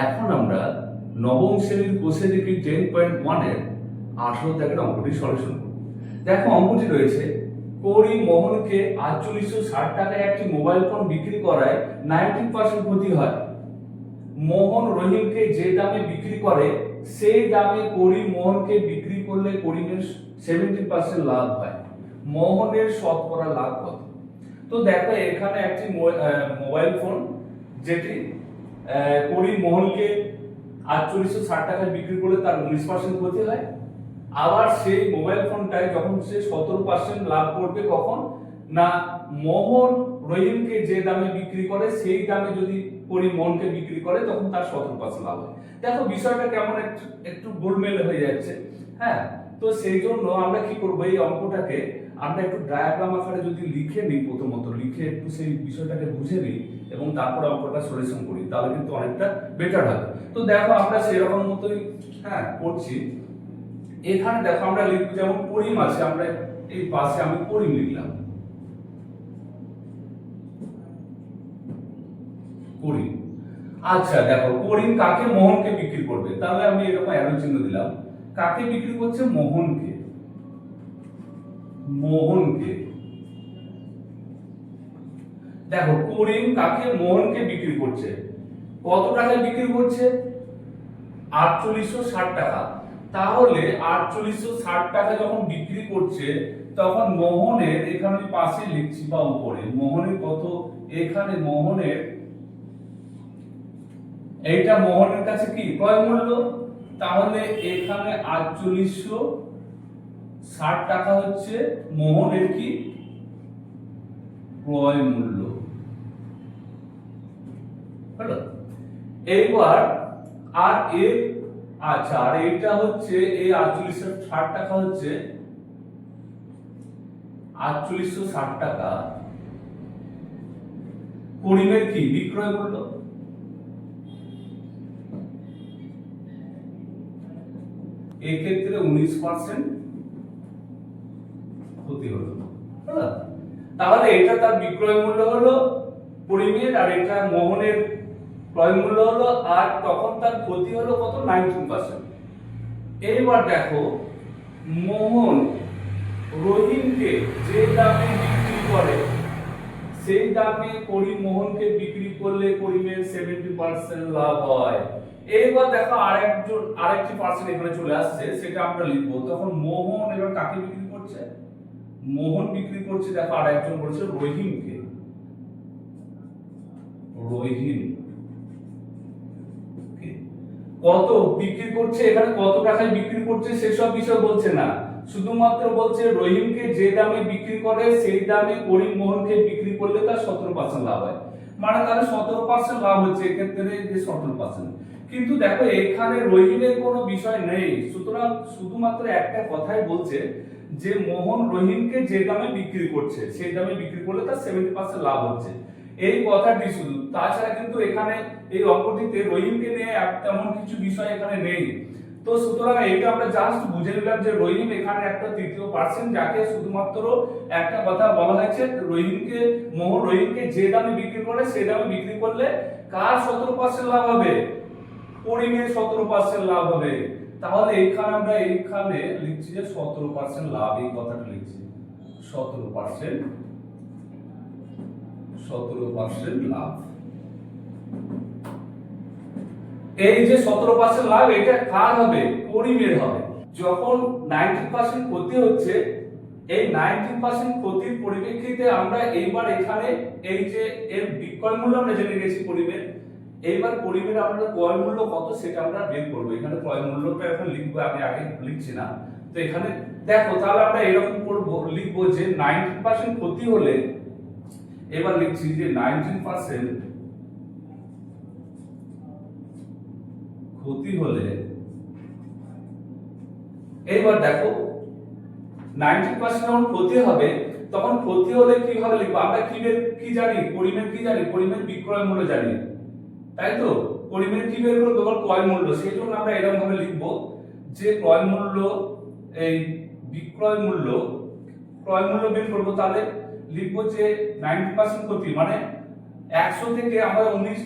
এখন আমরা নবম শ্রেণীর কোষে দেখি 10.1 এর 18 দাগের অঙ্কটি সলিউশন করব। দেখো অঙ্কটি রয়েছে, করিম মোহনকে 4860 টাকায় একটি মোবাইল ফোন বিক্রি করায় 19% ক্ষতি হয়। মোহন রহিমকে যে দামে বিক্রি করে সেই দামে করিম মোহনকে বিক্রি করলে করিমের 70% লাভ হয়। মোহনের শতকরা লাভ কত? তো দেখো এখানে একটি মোবাইল ফোন যেটি করিম মোহনকে 4860 টাকায় বিক্রি করলে তার 19% ক্ষতি হয়। আবার সেই মোবাইল ফোনটায় যখন সে 17% লাভ করবে, কখন না মোহন রহিমকে যে দামে বিক্রি করে সেই দামে যদি করিম মোহনকে বিক্রি করে তখন তার 17% লাভ হয়। দেখো বিষয়টা কেমন একটু গোলমেল হয়ে যাচ্ছে। হ্যাঁ, তো সেই জন্য আমরা কি করব, এই অঙ্কটাকে আমরা একটু ডায়াগ্রাম আকারে যদি লিখে নিই, প্রথমত লিখে একটু সেই বিষয়টাকে বুঝে নিই এবং তারপর অঙ্কটা সলিউশন করি, তাহলে কিন্তু অনেকটা বেটার হবে। তো দেখো আমরা সেরকম মতোই করছি। এখানে দেখো আমরা লিখব, যেমন করিম আছে, আমরা এই পাশে আমি করিম লিখলাম, করিম। আচ্ছা দেখো করিম কাকে মোহনকে বিক্রি করবে, তাহলে আমি এরকম অ্যারো চিহ্ন দিলাম। কাকে বিক্রি করছে? মোহনকে। মোহনকে দেখো করিম কাকে মোহনকে বিক্রি করছে, কত টাকায় বিক্রি করছে? 4860 টাকা। তাহলে 4860 টাকা যখন বিক্রি করছে তখন মোহনের, এখানে পাশে লিখছি বা উপরে, মোহনের কত? এখানে মোহনের, এইটা মোহনের কাছে কি ক্রয় মূল্য, তাহলে এখানে 4860 টাকা হচ্ছে মোহনের কি ক্রয় মূল্য হলো। এইবার আর এর, আচ্ছা, আর এইটা হচ্ছে এই 4860 টাকা হচ্ছে 4860 টাকা করিমের কি বিক্রয় মূল্য। এই ক্ষেত্রে 19% ক্ষতি হলো। তাহলে এটা তার বিক্রয় মূল্য হলো করিমের, আর এটা মোহনের ক্রয় মূল্য হলো, আর তখন তার ক্ষতি হলো কত? 19%। এইবার দেখো মোহন রহিমকে যে দামে বিক্রি করে সেই দামে করিম মোহনকে বিক্রি করলে করিমের 70% লাভ হয়। এইবার দেখো আরেকটি পার্সেন্ট এখানে চলে আসছে, সেটা আমরা লিখবো। তখন মোহন এবার কাকে বিক্রি করছে? মোহন বিক্রি করছে, দেখো আরেকজন বলছে রহিমকে। রহিম কত বিক্রি করছে, এখানে কত টাকায় বিক্রি করছে সেসব বিষয় বলছে না, শুধুমাত্র বলছে রহিমকে যে দামে বিক্রি করে সেই দামে করিম মোহনকে বিক্রি করলে তার 17% লাভ হয়। মানে তাহলে 17% লাভ হচ্ছে এক্ষেত্রে, যে 17%। কিন্তু দেখো এখানে রহিমের কোনো বিষয় নেই, সুতরাং শুধুমাত্র একটা কথাই বলছে যে মোহন রহিমকে যে দামে বিক্রি করছে সেই দামে বিক্রি করলে তার 70% লাভ হচ্ছে, এই কথাটি শুধু। তাছাড়া কিন্তু এখানে এই অঙ্কটিতে রহিমকে নিয়ে তেমন কিছু বিষয় এখানে নেই। তো সুতরাং এটা আমরা জাস্ট বুঝে নিলাম যে রহিম এখানে একটা তৃতীয় পার্সন, যাকে শুধুমাত্র একটা কথা বলা হয়েছে, মোহন রহিমকে যে দামে বিক্রি করে সেই দামে বিক্রি করলে কার 17% লাভ হবে? করিমের 17% লাভ হবে। তাহলে এখানে আমরা এইখানে লিখছি যে 17% লাভ, এই কথাটা লিখছি 17% লাভ। এই যে 17% লাভ, এটা কার হবে? করিমের হবে। যখন 19% ক্ষতি হচ্ছে, এই 19% ক্ষতির পরিপ্রেক্ষিতে আমরা এইবার এখানে এই যে এর বিক্রয় মূল্য আমরা জেনে গেছি করিমের, এইবার করিমের আমরা ক্রয় মূল্য কত সেটা আমরা বের করব। এখানে ক্রয় মূল্যটা এখন লিখবো, আমি আগে লিখছি না। তো এখানে দেখো তাহলে আমরা এরকম করব, লিখবো যে 19% ক্ষতি হলে, এবার লিখছি যে 19% ক্ষতি হলে, এইবার দেখো 90% যখন ক্ষতি হবে তখন ক্ষতি হলে কিভাবে লিখবো? আমরা কি জানি? করিমের কি জানি? করিমের বিক্রয় মূল্য জানি, তাই তো? করিমের কি বের করবো? এবার ক্রয় মূল্য। সেই জন্য আমরা এরকম ভাবে লিখবো যে ক্রয় মূল্য, এই বিক্রয় মূল্য, ক্রয় মূল্য বের করবো। তাহলে লিখবো যে 90% ক্ষতি মানে 100 থেকে আমরা 19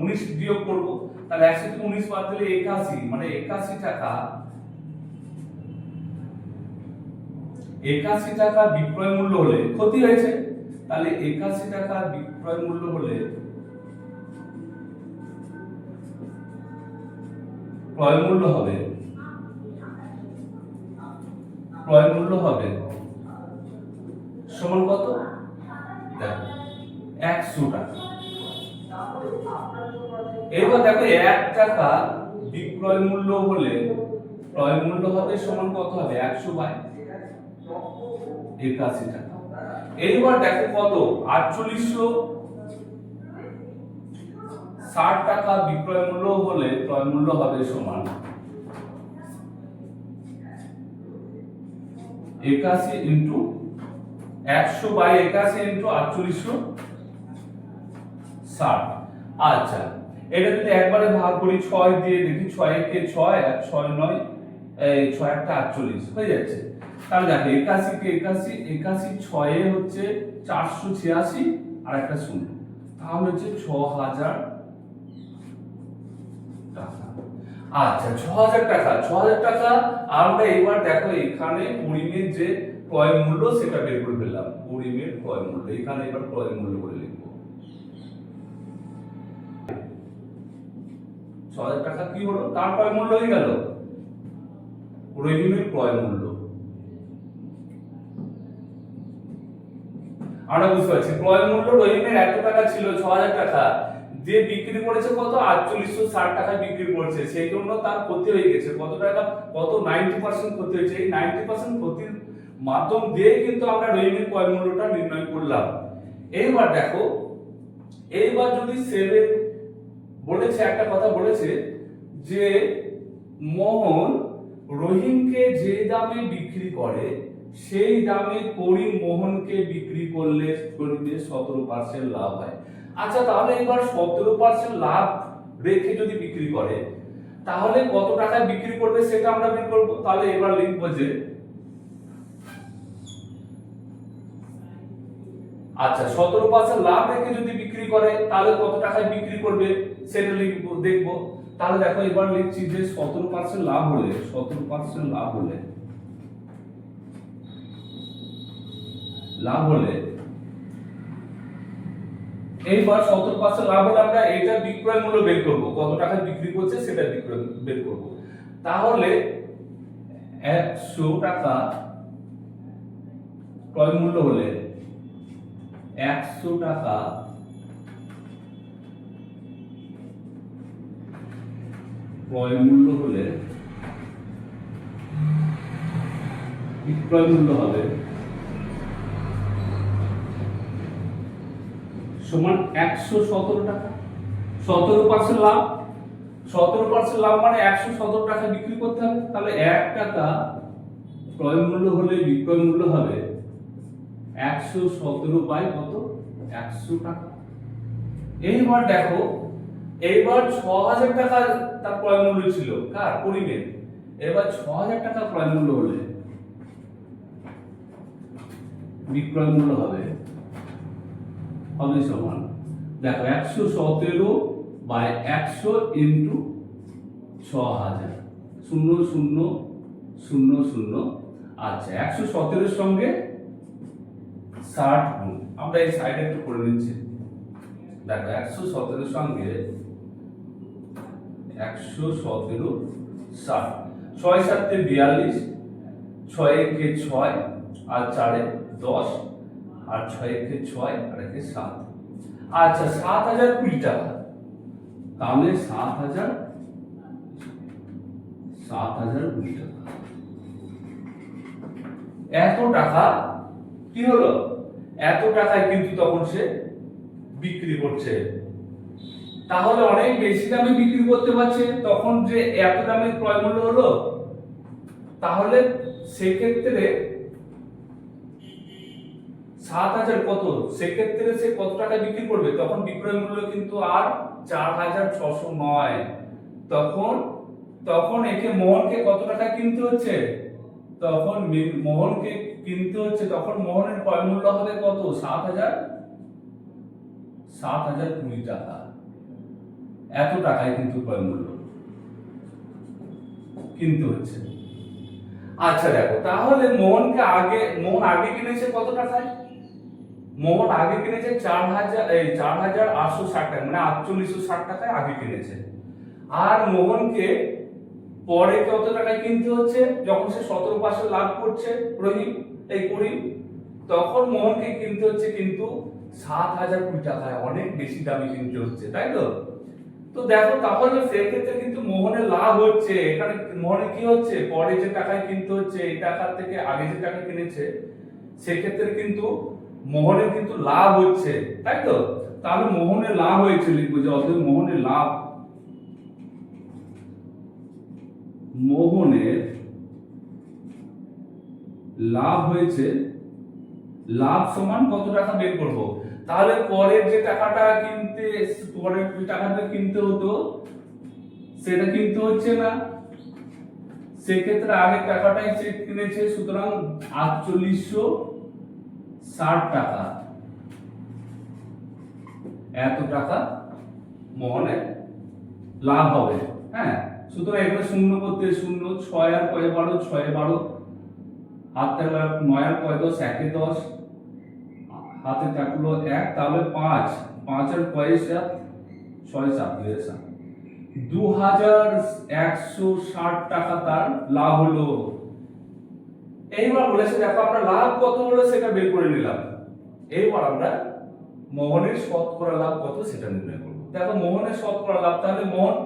19 বিয়োগ করব, তাহলে 100 থেকে 19 বাদ দিলে 81, মানে 81 টাকা বিক্রয় মূল্য হলে ক্ষতি হয়েছে, তাহলে 81 টাকা বিক্রয় মূল্য হলে ক্রয় মূল্য হবে সমান কত? দেখো 100 টাকা। এবার দেখো 1 টাকা বিক্রয় মূল্য হলে ক্রয় মূল্য হবে সমান কত হবে? 100 বাই 81 টাকা। এইবার দেখো কত? 4860 টাকা বিক্রয় মূল্য হলে ক্রয় মূল্য হবে সমান 81 ইন্টু 100 বাই 81 ইন্টু 4860। আচ্ছা, এটা যদি একবারে ভাগ করি 6 দিয়ে দেখি, 6 একে 6 আর 6 9 এই 6 একটা 48 হয়ে যাচ্ছে। তাহলে দেখো 81 কে 81, 81 6 এ হচ্ছে 486 আর একটা শূন্য, তাহলে হচ্ছে 6000 টাকা। আচ্ছা 6000 টাকা, 6000 টাকা আমরা এবার দেখো এখানে পরিমেয় যে ক্রয় মূল্য সেটা বের করে ফেললাম, পরিমেয় ক্রয় মূল্য, এখানে এবার ক্রয় মূল্য করে লিখব। 6000 টাকা কি হলো? তার ক্রয় মূল্য হয়ে গেল রহিমের ক্রয় মূল্য। আমরা বুঝতে পারছি ক্রয় মূল্য রহিমের এত টাকা ছিল 6000 টাকা, যে বিক্রি করেছে কত? 4860 টাকা বিক্রি করেছে, সেই জন্য তার ক্ষতি হয়ে গেছে কত টাকা? কত? 90% ক্ষতি হয়েছে। এই 90% ক্ষতির মাধ্যম দিয়ে কিন্তু আমরা রহিমের ক্রয় মূল্যটা নির্ণয় করলাম। এইবার দেখো, এইবার যদি সেভেন বলেছে, একটা কথা বলেছে যে মোহন রহিমকে যে দামে বিক্রি করে সেই দামে করিম মোহনকে বিক্রি করলে করিমের 17% লাভ হয়। আচ্ছা, তাহলে এবার 17% লাভ রেখে যদি বিক্রি করে তাহলে কত টাকায় বিক্রি করবে সেটা আমরা বের করব। তাহলে এবার লিখবো যে আচ্ছা 17% লাভ রেখে যদি বিক্রি করে তাহলে কত টাকায় বিক্রি করবে সেটা লিখবো, দেখবো। তাহলে দেখো এবার লিখছি যে 17% লাভ হলে, 17% লাভ হলে এইবার 17% লাভ হলে আমরা এটা বিক্রয় মূল্য বের করব, কত টাকায় বিক্রি করছে সেটা বিক্রয় বের করব। তাহলে 100 টাকা ক্রয় মূল্য হলে 100 টাকা ক্রয় মূল্য হলে বিক্রয় মূল্য হবে সমান 117 টাকা। 17% লাভ, 17% লাভ মানে 117 টাকা বিক্রি করতে হবে। তাহলে 1 টাকা ক্রয় মূল্য হলে বিক্রয় মূল্য হবে 117 বাই কত? 100 টাকা। এইবার দেখো, এইবার 6000 টাকা তার ক্রয় মূল্য ছিল, কার? করিমের। এবার 6000 টাকা ক্রয় মূল্য হলে বিক্রয় মূল্য হবে সমান, দেখো 117 বাই 100 ইন্টু 6000, 0 0 0 0। আচ্ছা 117 এর সঙ্গে 60 গুণ, আমরা এই সাইডে একটু করে নিচ্ছি। দেখো 117 এর সঙ্গে 117 60, 6 7 42, 6 একে 6 আর 4 এ 10 আর 6 একে 6 আর একে 7। আচ্ছা 7020 টাকা, তাহলে 7020 টাকা। এত টাকা কি হলো? এত টাকায় কিন্তু তখন সে বিক্রি করছে, তাহলে অনেক বেশি দামে বিক্রি করতে পারছে, তখন যে এত দামে ক্রয় মূল্য হলো, তাহলে সেক্ষেত্রে 7000 কত? সেক্ষেত্রে সে কত টাকায় বিক্রি করবে? তখন বিক্রয় মূল্য কিন্তু আর 4600 নয়, তখন একে মোহনকে কত টাকায় কিনতে হচ্ছে? তখন মোহনকে কিনতে হচ্ছে, তখন মোহনের ক্রয় মূল্য হবে কত? 7020 টাকা। এত টাকায় কিন্তু ক্রয় মূল্য কিনতে হচ্ছে। আচ্ছা দেখো, তাহলে মোহন আগে কিনেছে কত টাকায়? মোহন আগে কিনেছে 4,860 টাকা, মানে 4860 টাকায় আগে কিনেছে। আর মোহনকে পরে কত টাকায় কিনতে হচ্ছে? যখন সে 17% লাভ করছে করিম, তখন মোহনকে কিনতে হচ্ছে কিন্তু 7,020 টাকায়, অনেক বেশি দামে কিনতে হচ্ছে, তাই তো? তো দেখো, তাহলে সেক্ষেত্রে কিন্তু মোহনের লাভ হচ্ছে। এখানে মোহনের কি হচ্ছে? পরে যে টাকায় কিনতে হচ্ছে, এই টাকা থেকে আগে যে টাকা কিনেছে, সেক্ষেত্রে কিন্তু মোহনের কিন্তু লাভ হচ্ছে, তাই তো? তাহলে মোহনের লাভ হয়েছে, লিখবো যে অতএব মোহনের লাভ হয়েছে। লাভ সমান কত টাকা বের করব? তাহলে পরের যে টাকাটা কিনতে হতো, সেটা কিনতে হচ্ছে না, সেক্ষেত্রে আগের টাকাটাই সে কিনেছে, সুতরাং 4860 টাকা, এত টাকা মোহনের লাভ হবে। হ্যাঁ, সুতরাং এখানে শূন্য করতে, 0 6 আর 12 6 12, হাত থাকলো 9 আর 10 1 10, হাতে থাকলো 1, তাহলে 5 5 আর 7 6 7 2160 টাকা তার লাভ হলো। এইবার বলেছে দেখো, আমরা লাভ কত হলো সেটা বের করে নিলাম। এইবার আমরা মোহনের শতকরা লাভ কত সেটা নির্ণয় করব। দেখো, মোহনের শতকরা লাভ, তাহলে মোহন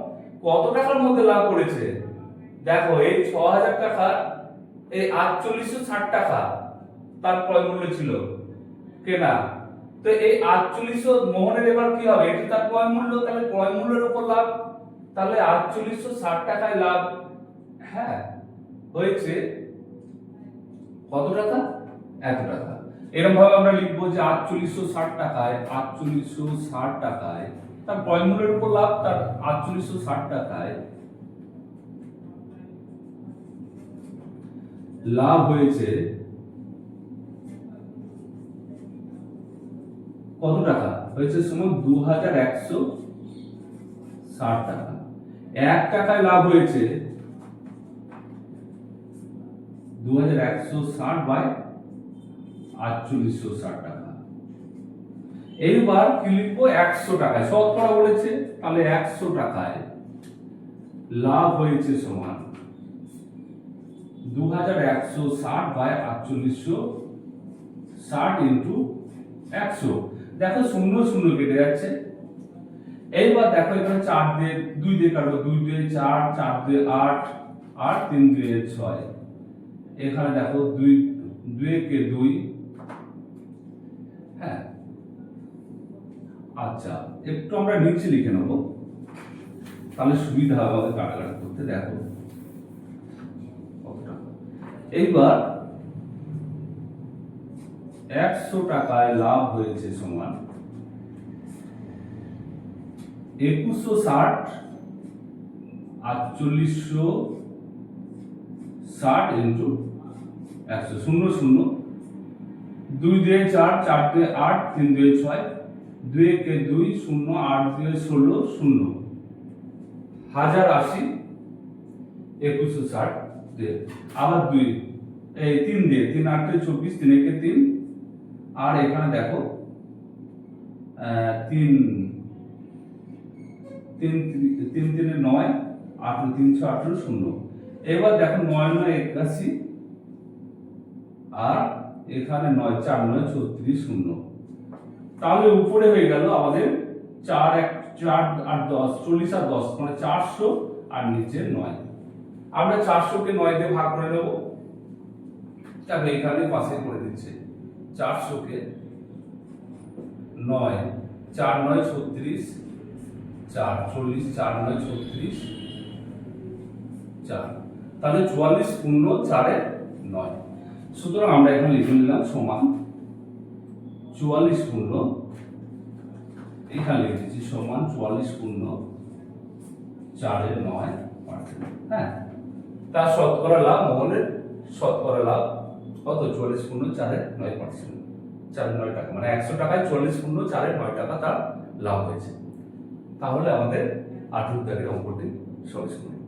কত টাকার মধ্যে লাভ করেছে? দেখো, এই 6000 টাকা, এই 4860 টাকা তার ক্রয় মূল্য ছিল কেনা। তো এই 4800 মোহনের এবার কি হবে? এটা তার ক্রয় মূল্য, তাহলে ক্রয় মূল্যের উপর লাভ, তাহলে 4860 টাকায় লাভ। হ্যাঁ, হয়েছে কত টাকা? এত টাকা। এরকম ভাবে আমরা লিখবো যে 4860 টাকায় তার ক্রয় মূল্যের উপর লাভ, তার 4860 টাকায় লাভ হয়েছে কত টাকা? হয়েছে সমান 2160 টাকা। 1 টাকায় লাভ হয়েছে 2160 বাই 4860 টাকা। এইবার কি লিখবো? 100 টাকায়, শতকরা বলেছে, তাহলে 100 টাকায় লাভ হয়েছে সমান 2160 বাই 4860 ইন্টু 100। দেখো, 0 0 কেটে যাচ্ছে। এইবার দেখো, এখানে 4 দিয়ে 2 দিয়ে কাটবো, 2 দিয়ে 4 4 দিয়ে 8 8 3 দিয়ে 6। এখানে দেখো 2 কে 2। হ্যাঁ, আচ্ছা, একটু আমরা নিচে লিখে নেব, তাহলে সুবিধা হবে আমাদের কাটাকাটি করতে। দেখো কতটা। এইবার 100 টাকায় লাভ হয়েছে সমান 2160 4860 ইন্টু 100। 0 0, 2 দিয়ে 4 4 দিয়ে 8 3 দিয়ে 6, 2 কে 2 0 8 দিয়ে 16 0, 1080 2160 দিয়ে আবার 2, এই 3 দিয়ে 3 8 দিয়ে 24, 3 কে 3, আর এখানে দেখো 3 3 3 3 9 8 318 0। এবার দেখো 9 9 81, আর এখানে 9 4 9 36 0। তাহলে উপরে হয়ে গেল আমাদের 4 1 4 আর 10 40 আর 10 মানে 400, আর নিচে 9। আমরা 400 কে 9 দিয়ে ভাগ করে নেব। তাহলে এখানে পাশে করে দিচ্ছে 400 কে 9, 4 9 36, 4 40 4 9 36 4, তাহলে 44 পূর্ণ 4 এর 9। সুতরাং আমরা এখানে লিখে নিলাম সমান 44 পূর্ণ, এখানে লিখেছি সমান 44 পূর্ণ 4 এর 9%। হ্যাঁ, তার শতকরা লাভ, মোহনের শতকরা লাভ কত? 44 পূর্ণ 4 এর 9%, 4 9 টাকা, মানে 100 টাকায় 44 পূর্ণ 4 এর 9 টাকা তার লাভ হয়েছে। তাহলে আমাদের 18 দাগের অঙ্কটি সলিউশন।